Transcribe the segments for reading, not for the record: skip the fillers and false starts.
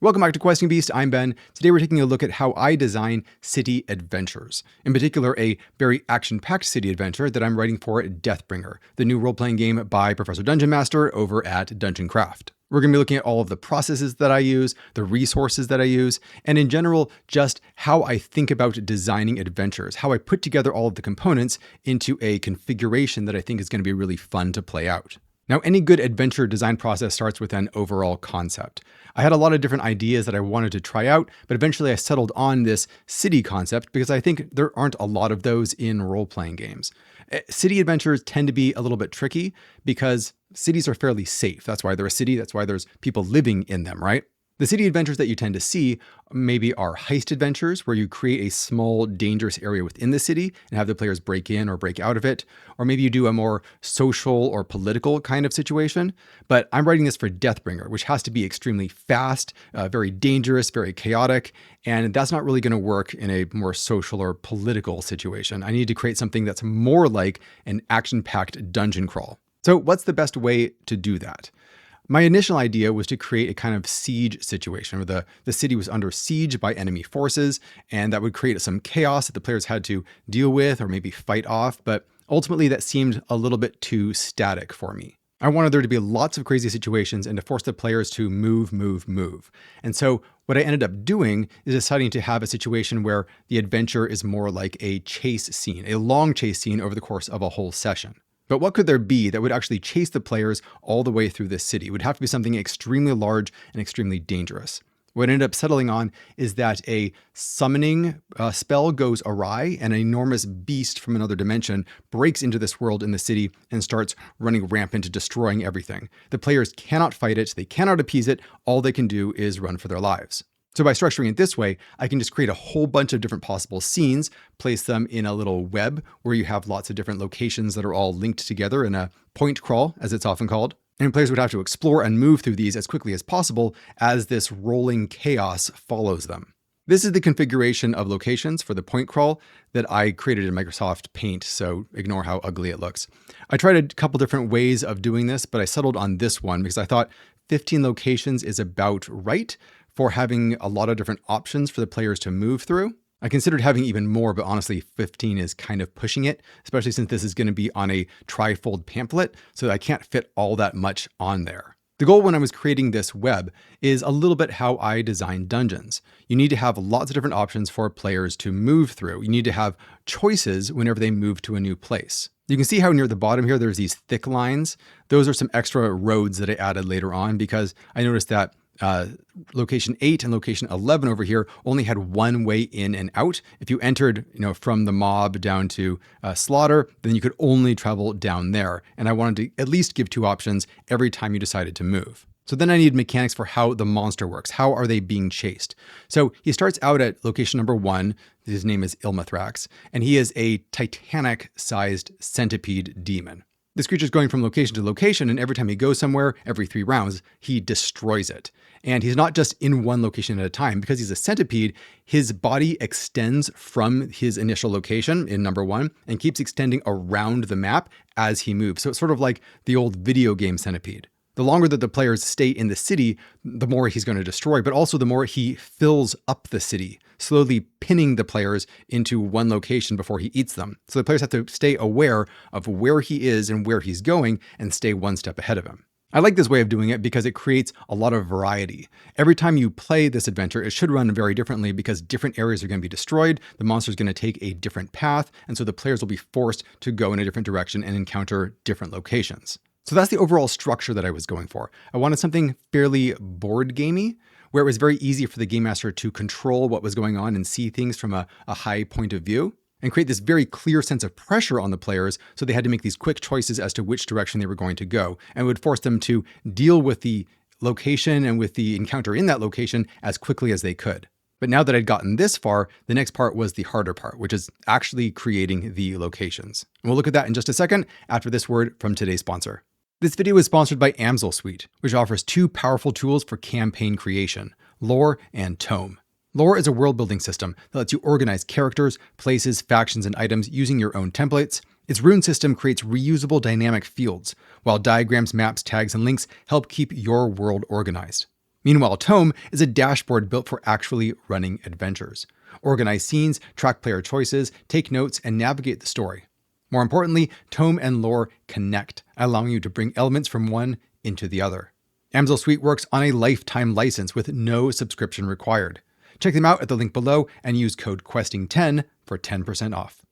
Welcome back to Questing Beast. I'm Ben. Today we're taking a look at how I design city adventures. In particular, a very action-packed city adventure that I'm writing for Deathbringer, the new role-playing game by Professor Dungeon Master over at Dungeon Craft. We're going to be looking at all of the processes that I use, the resources that I use, and in general, just how I think about designing adventures, how I put together all of the components into a configuration that I think is going to be really fun to play out. Now, any good adventure design process starts with an overall concept. I had a lot of different ideas that I wanted to try out, but eventually I settled on this city concept because I think there aren't a lot of those in role-playing games. City adventures tend to be a little bit tricky because cities are fairly safe. That's why they're a city. That's why there's people living in them, right? The city adventures that you tend to see maybe are heist adventures where you create a small, dangerous area within the city and have the players break in or break out of it. Or maybe you do a more social or political kind of situation. But I'm writing this for Deathbringer, which has to be extremely fast, very dangerous, very chaotic. And that's not really going to work in a more social or political situation. I need to create something that's more like an action-packed dungeon crawl. So what's the best way to do that? My initial idea was to create a kind of siege situation where the city was under siege by enemy forces, and that would create some chaos that the players had to deal with or maybe fight off, but ultimately that seemed a little bit too static for me. I wanted there to be lots of crazy situations and to force the players to move. And so what I ended up doing is deciding to have a situation where the adventure is more like a chase scene, a long chase scene over the course of a whole session. But what could there be that would actually chase the players all the way through this city? It would have to be something extremely large and extremely dangerous. What I ended up settling on is that a summoning spell goes awry and an enormous beast from another dimension breaks into this world in the city and starts running rampant, destroying everything. The players cannot fight it. They cannot appease it. All they can do is run for their lives. So by structuring it this way, I can just create a whole bunch of different possible scenes, place them in a little web where you have lots of different locations that are all linked together in a point crawl, as it's often called. And players would have to explore and move through these as quickly as possible as this rolling chaos follows them. This is the configuration of locations for the point crawl that I created in Microsoft Paint, so ignore how ugly it looks. I tried a couple different ways of doing this, but I settled on this one because I thought 15 locations is about right for having a lot of different options for the players to move through. I considered having even more, but honestly, 15 is kind of pushing it, especially since this is going to be on a trifold pamphlet, so I can't fit all that much on there. The goal when I was creating this web is a little bit how I design dungeons. You need to have lots of different options for players to move through. You need to have choices whenever they move to a new place. You can see how near the bottom here, there's these thick lines. Those are some extra roads that I added later on because I noticed that location 8 and location 11 over here only had one way in and out. If you entered, from the mob down to slaughter, then you could only travel down there. And I wanted to at least give two options every time you decided to move. So then I need mechanics for how the monster works. How are they being chased? So he starts out at location number 1. His name is Ilmathrax, and he is a Titanic-sized centipede demon. This creature is going from location to location, and every time he goes somewhere, every 3 rounds, he destroys it. And he's not just in one location at a time. Because he's a centipede, his body extends from his initial location in number 1 and keeps extending around the map as he moves. So it's sort of like the old video game centipede. The longer that the players stay in the city, the more he's going to destroy, but also the more he fills up the city, slowly pinning the players into one location before he eats them. So the players have to stay aware of where he is and where he's going and stay one step ahead of him. I like this way of doing it because it creates a lot of variety. Every time you play this adventure, it should run very differently because different areas are going to be destroyed. The monster is going to take a different path, and so the players will be forced to go in a different direction and encounter different locations. So that's the overall structure that I was going for. I wanted something fairly board gamey, where it was very easy for the game master to control what was going on and see things from a high point of view, and create this very clear sense of pressure on the players, so they had to make these quick choices as to which direction they were going to go, and would force them to deal with the location and with the encounter in that location as quickly as they could. But now that I'd gotten this far, the next part was the harder part, which is actually creating the locations. And we'll look at that in just a second after this word from today's sponsor. This video is sponsored by Amsel Suite, which offers 2 powerful tools for campaign creation, Lore and Tome. Lore is a world-building system that lets you organize characters, places, factions, and items using your own templates. Its rune system creates reusable dynamic fields, while diagrams, maps, tags, and links help keep your world organized. Meanwhile, Tome is a dashboard built for actually running adventures. Organize scenes, track player choices, take notes, and navigate the story. More importantly, Tome and Lore connect, allowing you to bring elements from one into the other. Amsel Suite works on a lifetime license with no subscription required. Check them out at the link below and use code QUESTING10 for 10% off.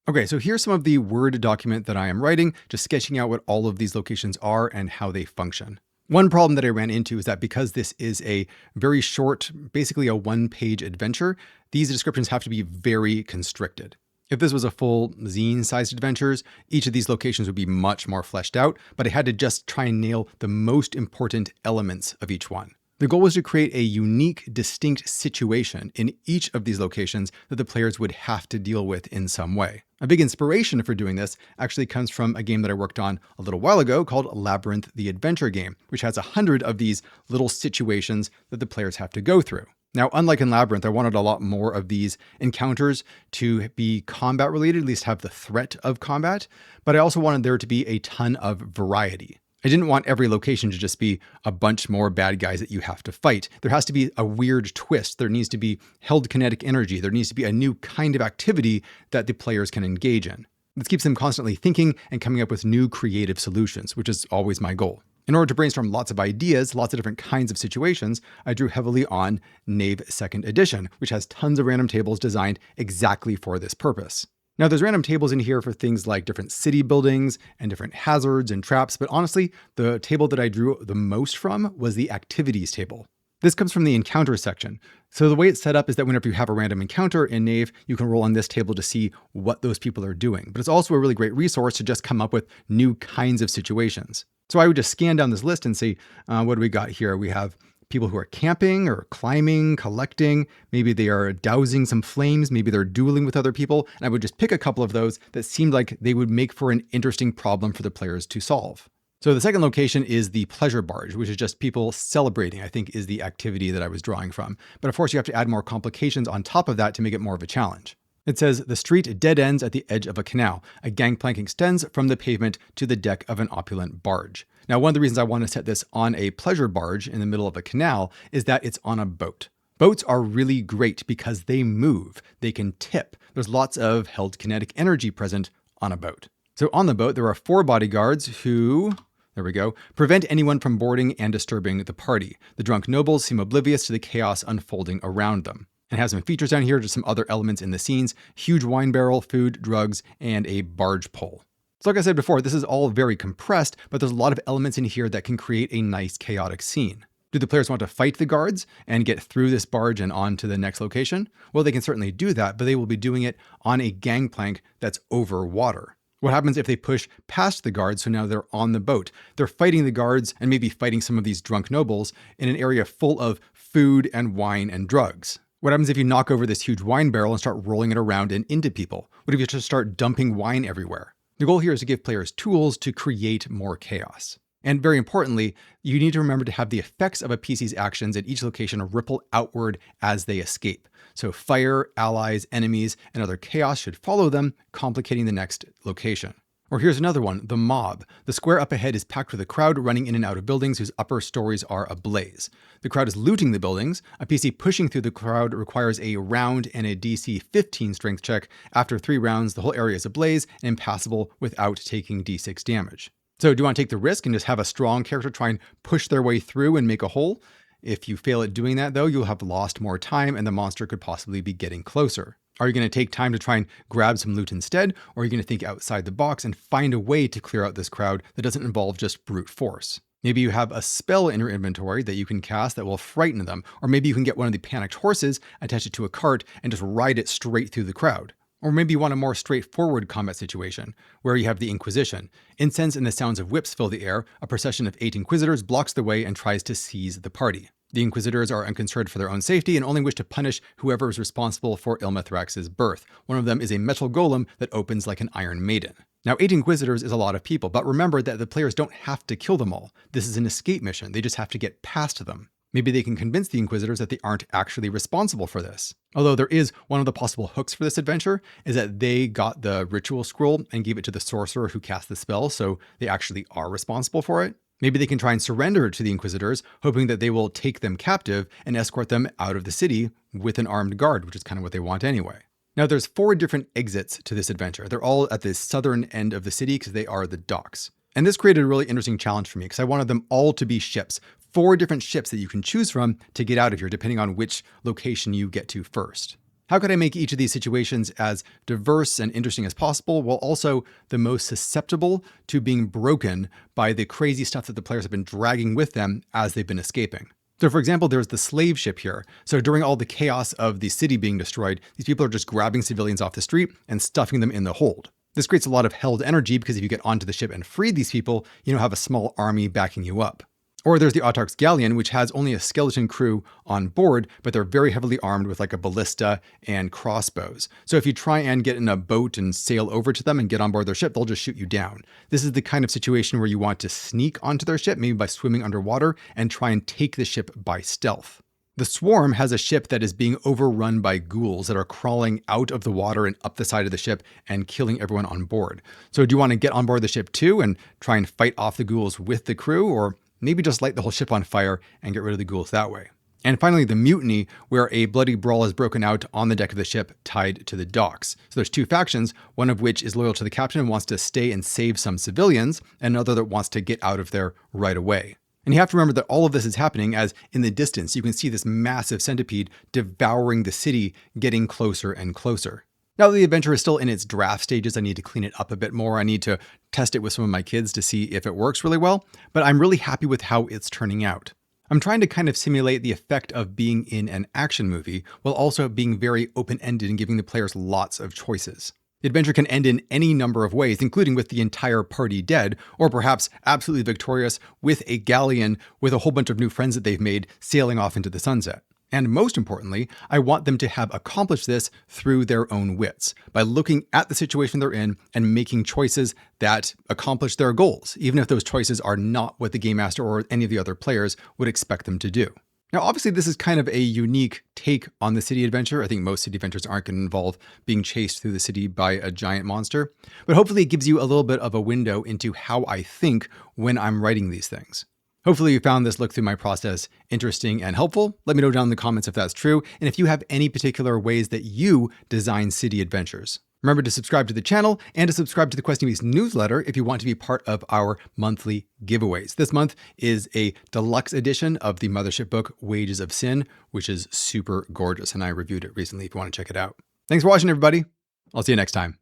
Okay, so here's some of the Word document that I am writing, just sketching out what all of these locations are and how they function. One problem that I ran into is that because this is a very short, basically a one-page adventure, these descriptions have to be very constricted. If this was a full zine-sized adventures, each of these locations would be much more fleshed out, but I had to just try and nail the most important elements of each one. The goal was to create a unique, distinct situation in each of these locations that the players would have to deal with in some way. A big inspiration for doing this actually comes from a game that I worked on a little while ago called Labyrinth the Adventure Game, which has 100 of these little situations that the players have to go through. Now, unlike in Labyrinth, I wanted a lot more of these encounters to be combat related, at least have the threat of combat, but I also wanted there to be a ton of variety. I didn't want every location to just be a bunch more bad guys that you have to fight. There has to be a weird twist. There needs to be held kinetic energy. There needs to be a new kind of activity that the players can engage in. This keeps them constantly thinking and coming up with new creative solutions, which is always my goal. In order to brainstorm lots of ideas, lots of different kinds of situations, I drew heavily on Knave 2nd Edition, which has tons of random tables designed exactly for this purpose. Now, there's random tables in here for things like different city buildings and different hazards and traps, but honestly, the table that I drew the most from was the activities table. This comes from the encounter section. So the way it's set up is that whenever you have a random encounter in Knave, you can roll on this table to see what those people are doing. But it's also a really great resource to just come up with new kinds of situations. So I would just scan down this list and see, what do we got here? We have people who are camping or climbing, collecting, maybe they are dousing some flames, maybe they're dueling with other people. And I would just pick a couple of those that seemed like they would make for an interesting problem for the players to solve. So the second location is the pleasure barge, which is just people celebrating, I think is the activity that I was drawing from. But of course you have to add more complications on top of that to make it more of a challenge. It says, the street dead ends at the edge of a canal. A gangplank extends from the pavement to the deck of an opulent barge. Now, one of the reasons I want to set this on a pleasure barge in the middle of a canal is that it's on a boat. Boats are really great because they move, they can tip. There's lots of held kinetic energy present on a boat. So on the boat, there are 4 bodyguards who, there we go, prevent anyone from boarding and disturbing the party. The drunk nobles seem oblivious to the chaos unfolding around them. And has some features down here, just some other elements in the scenes, huge wine barrel, food, drugs, and a barge pole. So like I said before, this is all very compressed, but there's a lot of elements in here that can create a nice chaotic scene. Do the players want to fight the guards and get through this barge and on to the next location? Well, they can certainly do that, but they will be doing it on a gangplank that's over water. What happens if they push past the guards, so now they're on the boat? They're fighting the guards and maybe fighting some of these drunk nobles in an area full of food and wine and drugs. What happens if you knock over this huge wine barrel and start rolling it around and into people? What if you just start dumping wine everywhere? The goal here is to give players tools to create more chaos. And very importantly, you need to remember to have the effects of a PC's actions at each location ripple outward as they escape. So fire, allies, enemies, and other chaos should follow them, complicating the next location. Or here's another one, the mob. The square up ahead is packed with a crowd running in and out of buildings whose upper stories are ablaze. The crowd is looting the buildings. A PC pushing through the crowd requires a round and a DC 15 strength check. After 3 rounds, the whole area is ablaze and impassable without taking D6 damage. So do you want to take the risk and just have a strong character try and push their way through and make a hole? If you fail at doing that, though, you'll have lost more time and the monster could possibly be getting closer. Are you going to take time to try and grab some loot instead? Or are you going to think outside the box and find a way to clear out this crowd that doesn't involve just brute force? Maybe you have a spell in your inventory that you can cast that will frighten them. Or maybe you can get one of the panicked horses, attach it to a cart, and just ride it straight through the crowd. Or maybe you want a more straightforward combat situation, where you have the Inquisition. Incense and the sounds of whips fill the air. A procession of 8 Inquisitors blocks the way and tries to seize the party. The Inquisitors are unconcerned for their own safety and only wish to punish whoever is responsible for Ilmathrax's birth. One of them is a metal golem that opens like an Iron Maiden. Now, 8 Inquisitors is a lot of people, but remember that the players don't have to kill them all. This is an escape mission. They just have to get past them. Maybe they can convince the Inquisitors that they aren't actually responsible for this. Although there is one of the possible hooks for this adventure is that they got the ritual scroll and gave it to the sorcerer who cast the spell, so they actually are responsible for it. Maybe they can try and surrender to the Inquisitors, hoping that they will take them captive and escort them out of the city with an armed guard, which is kind of what they want anyway. Now, there's 4 different exits to this adventure. They're all at the southern end of the city because they are the docks. And this created a really interesting challenge for me because I wanted them all to be ships. 4 different ships that you can choose from to get out of here, depending on which location you get to first. How could I make each of these situations as diverse and interesting as possible, while also the most susceptible to being broken by the crazy stuff that the players have been dragging with them as they've been escaping? So for example, there's the slave ship here. So during all the chaos of the city being destroyed, these people are just grabbing civilians off the street and stuffing them in the hold. This creates a lot of held energy because if you get onto the ship and free these people, you now have a small army backing you up. Or there's the Autarch's galleon, which has only a skeleton crew on board, but they're very heavily armed with like a ballista and crossbows. So if you try and get in a boat and sail over to them and get on board their ship, they'll just shoot you down. This is the kind of situation where you want to sneak onto their ship, maybe by swimming underwater, and try and take the ship by stealth. The Swarm has a ship that is being overrun by ghouls that are crawling out of the water and up the side of the ship and killing everyone on board. So do you want to get on board the ship too and try and fight off the ghouls with the crew, or maybe just light the whole ship on fire and get rid of the ghouls that way? And finally, the Mutiny, where a bloody brawl has broken out on the deck of the ship tied to the docks. So there's 2 factions, one of which is loyal to the captain and wants to stay and save some civilians, and another that wants to get out of there right away. And you have to remember that all of this is happening as in the distance, you can see this massive centipede devouring the city, getting closer and closer. Now that the adventure is still in its draft stages, I need to clean it up a bit more. I need to test it with some of my kids to see if it works really well, but I'm really happy with how it's turning out. I'm trying to kind of simulate the effect of being in an action movie while also being very open-ended and giving the players lots of choices. The adventure can end in any number of ways, including with the entire party dead, or perhaps absolutely victorious with a galleon with a whole bunch of new friends that they've made sailing off into the sunset. And most importantly, I want them to have accomplished this through their own wits, by looking at the situation they're in and making choices that accomplish their goals, even if those choices are not what the Game Master or any of the other players would expect them to do. Now, obviously, this is kind of a unique take on the city adventure. I think most city adventures aren't going to involve being chased through the city by a giant monster, but hopefully it gives you a little bit of a window into how I think when I'm writing these things. Hopefully you found this look through my process interesting and helpful. Let me know down in the comments if that's true, and if you have any particular ways that you design city adventures. Remember to subscribe to the channel and to subscribe to the Questing Beast newsletter if you want to be part of our monthly giveaways. This month is a deluxe edition of the Mothership book, Wages of Sin, which is super gorgeous, and I reviewed it recently if you want to check it out. Thanks for watching, everybody. I'll see you next time.